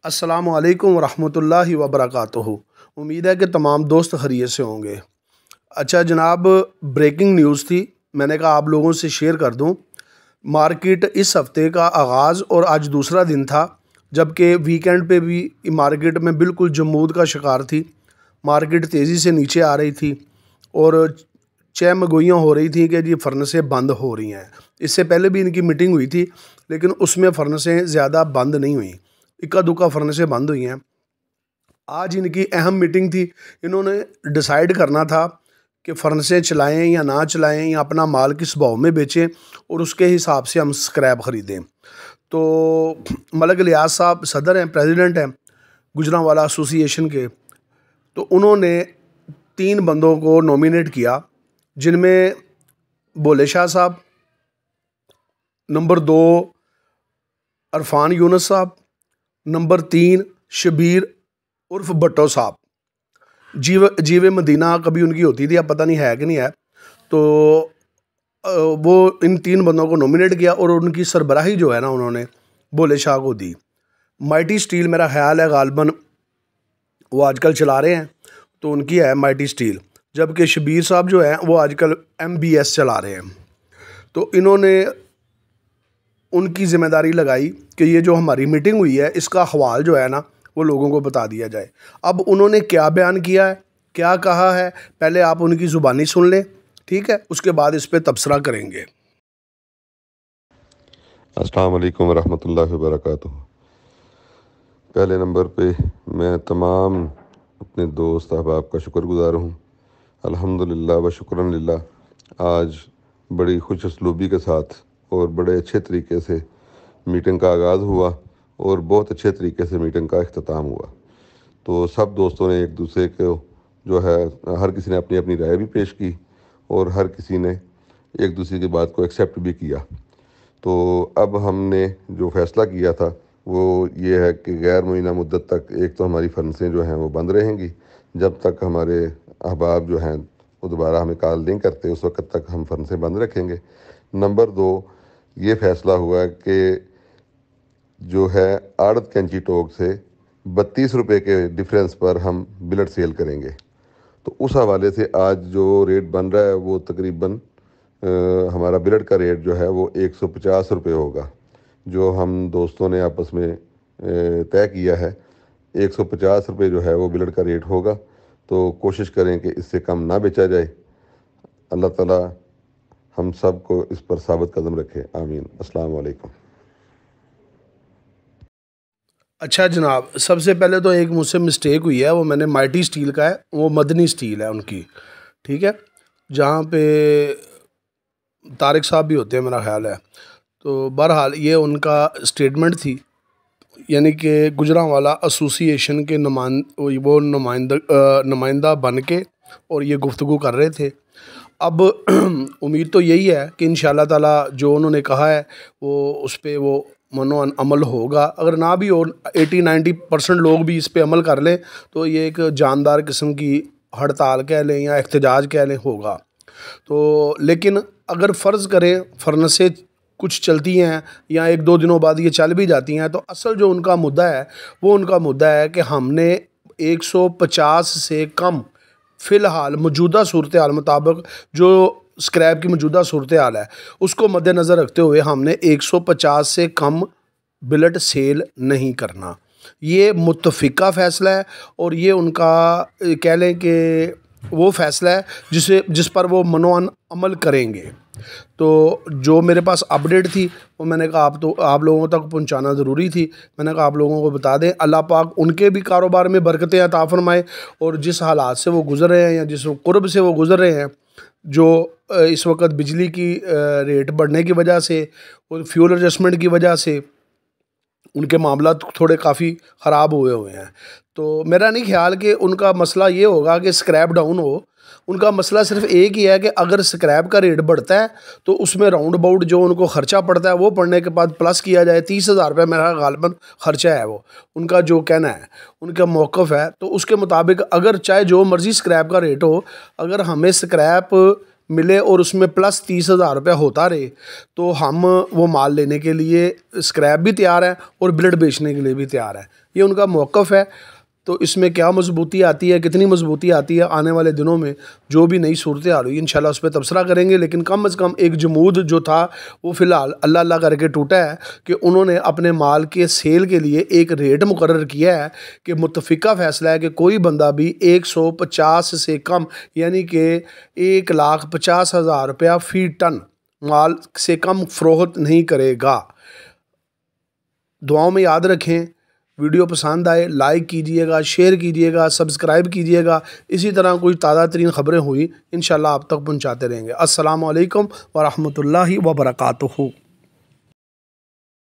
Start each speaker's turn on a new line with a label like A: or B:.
A: अस्सलामु अलैकुम वरहमतुल्लाहि वबरकातुहू। उम्मीद है कि तमाम दोस्त खैरियत से होंगे। अच्छा जनाब, ब्रेकिंग न्यूज़ थी, मैंने कहा आप लोगों से शेयर कर दूं। मार्केट इस हफ़्ते का आगाज़ और आज दूसरा दिन था, जबकि वीकेंड पे भी मार्केट में बिल्कुल जमूद का शिकार थी। मार्केट तेज़ी से नीचे आ रही थी और चहमगोइयाँ हो रही थी कि जी फर्नेसें बंद हो रही हैं। इससे पहले भी इनकी मीटिंग हुई थी, लेकिन उसमें फर्नेसें ज़्यादा बंद नहीं हुई, इक्का दुक्का फर्नेसें बंद हुई हैं। आज इनकी अहम मीटिंग थी। इन्होंने डिसाइड करना था कि फर्नेसें चलाएं या ना चलाएं, या अपना माल किस भाव में बेचें और उसके हिसाब से हम स्क्रैप ख़रीदें। तो मलक लियाज साहब सदर हैं, प्रेसिडेंट हैं गुजरांवाला एसोसिएशन के, तो उन्होंने 3 बंदों को नॉमिनेट किया, जिनमें बोले शाह साहब, नंबर 2 अरफान यूनुस साहब, नंबर 3 शबीर उर्फ भट्टो साहब। जीवे मदीना कभी उनकी होती थी, अब पता नहीं है कि नहीं है। तो वो इन 3 बंदों को नॉमिनेट किया और उनकी सरबराही जो है ना, उन्होंने बोले शाह को दी। माइटी स्टील मेरा ख्याल है गालबन वो आजकल चला रहे हैं, तो उनकी है माइटी स्टील, जबकि शबीर साहब जो हैं वो आजकल MBS चला रहे हैं। तो इन्होंने उनकी ज़िम्मेदारी लगाई कि ये जो हमारी मीटिंग हुई है इसका हवाल जो है ना वो लोगों को बता दिया जाए। अब उन्होंने क्या बयान किया है, क्या कहा है, पहले आप उनकी ज़ुबानी सुन लें, ठीक है, उसके बाद इस पर तबसरा करेंगे।
B: अस्सलाम वालेकुम रहमतुल्लाहि व बरकातुहू। पहले नंबर पे मैं तमाम अपने दोस्त अहबाब का शुक्रगुज़ार हूँ। अल्हम्दुलिल्लाह व शुक्रन लिल्लाह, आज बड़ी खुश उसलूबी के साथ और बड़े अच्छे तरीके से मीटिंग का आगाज़ हुआ और बहुत अच्छे तरीके से मीटिंग का इख्तिताम हुआ। तो सब दोस्तों ने एक दूसरे को जो है, हर किसी ने अपनी अपनी राय भी पेश की और हर किसी ने एक दूसरे की बात को एक्सेप्ट भी किया। तो अब हमने जो फ़ैसला किया था वो ये है कि गैर मुअय्यना मुद्दत तक एक तो हमारी फर्नेसें जो हैं वो बंद रहेंगी, जब तक हमारे अहबाब जो हैं वो दोबारा हमें कॉल नहीं करते, उस वक्त तक हम फर्नेसें बंद रखेंगे। नंबर 2, ये फ़ैसला हुआ कि जो है आड़त कैंची टोक से 32 रुपये के डिफरेंस पर हम बिलट सेल करेंगे। तो उस हवाले से आज जो रेट बन रहा है वो तकरीबन हमारा बिलट का रेट जो है वो 150 रुपये होगा, जो हम दोस्तों ने आपस में तय किया है। 150 रुपये जो है वो बिलट का रेट होगा, तो कोशिश करें कि इससे कम ना बेचा जाए। अल्लाह ताला हम सब को इस पर साबित कदम रखे, आमीन। अस्सलाम वालेकुम।
A: अच्छा जनाब, सबसे पहले तो एक मुझसे मिस्टेक हुई है, वो मैंने माइटी स्टील का है, वो मदनी स्टील है उनकी, ठीक है, जहाँ पे तारिक साहब भी होते हैं मेरा ख्याल है। तो बहरहाल ये उनका स्टेटमेंट थी, यानी कि गुजरांवाला एसोसिएशन के नुमाइंदा बन के और ये गुफ्तगू कर रहे थे। अब उम्मीद तो यही है कि इंशाअल्लाह ताला जो उन्होंने कहा है वो उस पर वो मनो अमल होगा। अगर ना भी हो, 80-90% लोग भी इस पर अमल कर लें तो ये एक जानदार किस्म की हड़ताल कह लें या एहतजाज कह लें होगा। तो लेकिन अगर फ़र्ज़ करें फर्नेसें कुछ चलती हैं या 1-2 दिनों बाद ये चल भी जाती हैं, तो असल जो उनका मुद्दा है वो उनका मुद्दा है कि हमने 150 से कम फ़िलहाल मौजूदा सूरत हाल मुताबिक जो स्क्रैप की मौजूदा सूरत हाल है उसको मद्देनज़र रखते हुए हमने 150 से कम बिलट सेल नहीं करना। ये मुत्तफ़िका फ़ैसला है और ये उनका कह लें कि वो फ़ैसला है जिस पर वो मनोअन अमल करेंगे। तो जो मेरे पास अपडेट थी वो मैंने कहा आप लोगों तक पहुंचाना ज़रूरी थी। मैंने कहा आप लोगों को बता दें, अल्लाह पाक उनके भी कारोबार में बरकतें अता फरमाए और जिस हालात से वो गुज़र रहे हैं या जिस कुर्ब से वो गुज़र रहे हैं, जो इस वक्त बिजली की रेट बढ़ने की वजह से और फ्यूल एडजस्टमेंट की वजह से उनके मामला थोड़े काफ़ी ख़राब हुए हैं। तो मेरा नहीं ख्याल कि उनका मसला ये होगा कि स्क्रैप डाउन हो। उनका मसला सिर्फ एक ही है कि अगर स्क्रैप का रेट बढ़ता है तो उसमें राउंड अबाउट जो उनको ख़र्चा पड़ता है वो पड़ने के बाद प्लस किया जाए। 30,000 रुपये मेरा गालबन ख़र्चा है, वो उनका जो कहना है, उनका मौक़िफ़ है। तो उसके मुताबिक अगर चाहे जो मर्ज़ी स्क्रैप का रेट हो, अगर हमें स्क्रैप मिले और उसमें प्लस 30,000 रुपया होता रहे तो हम वो माल लेने के लिए स्क्रैप भी तैयार है और ब्लेड बेचने के लिए भी तैयार है। ये उनका मौक़िफ़ है। तो इसमें क्या मजबूती आती है, कितनी मजबूती आती है, आने वाले दिनों में जो भी नई सूरतें आ रही है इंशाल्लाह उस पर तबसरा करेंगे। लेकिन कम से कम एक जमूद जो था वो फ़िलहाल अल्लाह अल्लाह करके टूटा है कि उन्होंने अपने माल के सेल के लिए एक रेट मुकर्रर किया है कि मुत्तफ़िका फ़ैसला है कि कोई बंदा भी 150 से कम यानी कि 1,50,000 रुपया फ़ी टन माल से कम फ़रोख्त नहीं करेगा। दुआओं में याद रखें। वीडियो पसंद आए लाइक कीजिएगा, शेयर कीजिएगा, सब्सक्राइब कीजिएगा। इसी तरह कोई ताज़ा तरीन ख़बरें हुई इंशाल्लाह आप तक पहुँचाते रहेंगे। अस्सलामु अलैकुम व रहमतुल्लाहि व बरकातुहू।